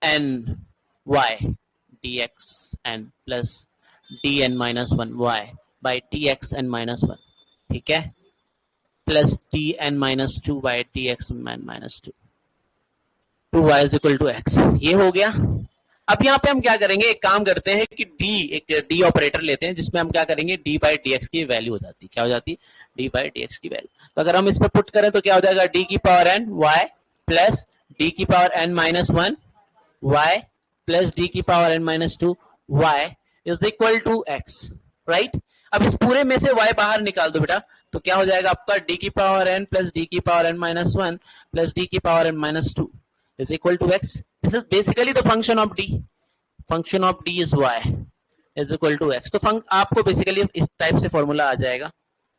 N Y D X N plus D N minus one Y by D X N minus one, ठीक है, plus D N minus two by D X N minus two, two Y is equal to X. ये हो गया। अब यहाँ पे हम क्या करेंगे, एक काम करते हैं कि एक डी ऑपरेटर लेते हैं जिसमें हम क्या करेंगे, डी बाई डी एक्स की वैल्यू हो जाती है, क्या हो जाती है, डी बाई डी एक्स की वैल्यू। तो अगर हम इस पर पुट करें तो क्या हो जाएगा, डी की power N Y plus D की power N minus one Y plus D की power N minus two Y is equal to X, right. अब इस पूरे में से y बाहर निकाल दो बेटा, तो क्या हो जाएगा आपका, d की पावर n प्लस डी की power n minus one plus D की power n minus two is equal to x. This is basically the function of d. Function of d is y is equal to x. तो आपको basically इस type से formula आ जाएगा,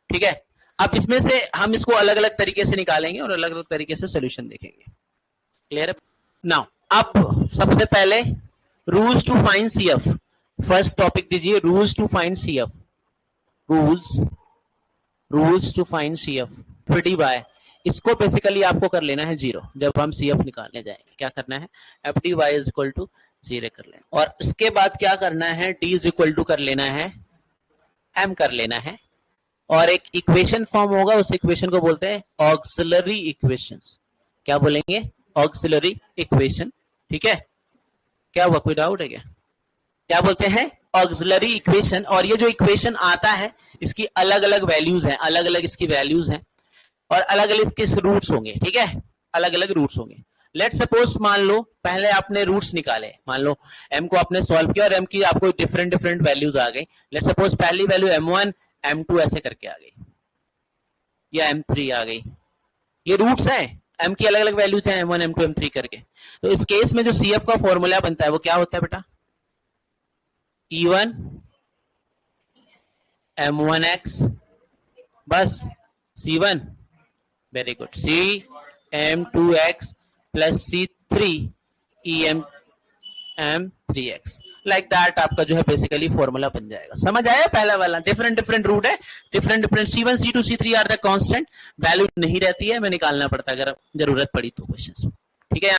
ठीक है। अब इसमें से हम इसको अलग अलग तरीके से निकालेंगे और अलग अलग तरीके से सोल्यूशन देखेंगे, क्लियर है। नाउ अब सबसे पहले rules to find CF, first topic दीजिए, rules to find CF, rules to find CF फिर dy बाय, इसको बेसिकली आपको कर लेना है जीरो। जब हम CF निकालने जाएंगे क्या करना है, F D Y is equal to zero कर लेना, और इसके बाद क्या करना है, d इज इक्वल टू कर लेना है m कर लेना है, और एक इक्वेशन फॉर्म होगा, उस इक्वेशन को बोलते हैं ऑक्सिलरी इक्वेशंस। क्या बोलेंगे, ऑक्सिलरी इक्वेशन, ठीक है। क्या हुआ, कोई डाउट है क्या बोलते हैं, ऑक्सिलरी इक्वेशन। और ये जो इक्वेशन आता है इसकी अलग अलग वैल्यूज हैं, अलग अलग इसकी वैल्यूज हैं और अलग अलग इसके रूट्स होंगे, ठीक है, अलग अलग रूट्स होंगे। लेट सपोज मान लो पहले आपने रूट्स निकाले, मान लो m को आपने सॉल्व किया और m की आपको डिफरेंट डिफरेंट वैल्यूज आ गई। लेट सपोज पहली वैल्यू m1 m2 ऐसे करके आ गई या m3 आ गई, ये रूट्स हैं, m की अलग अलग वैल्यूज हैं m1 m2 m3 करके। तो इस केस में जो CF का फॉर्मूला बनता है वो क्या होता है बेटा, E1 m1x बस C1, very good, C m2x plus C3 em m3x, like that आपका जो है बेसिकली फॉर्मूला बन जाएगा। समझ आया, पहला वाला डिफरेंट डिफरेंट रूट है, different different C1 C2 C3 are the constant, value नहीं रहती है, मैं निकालना पड़ता है अगर जरूरत पड़ी तो क्वेश्चंस में, ठीक है।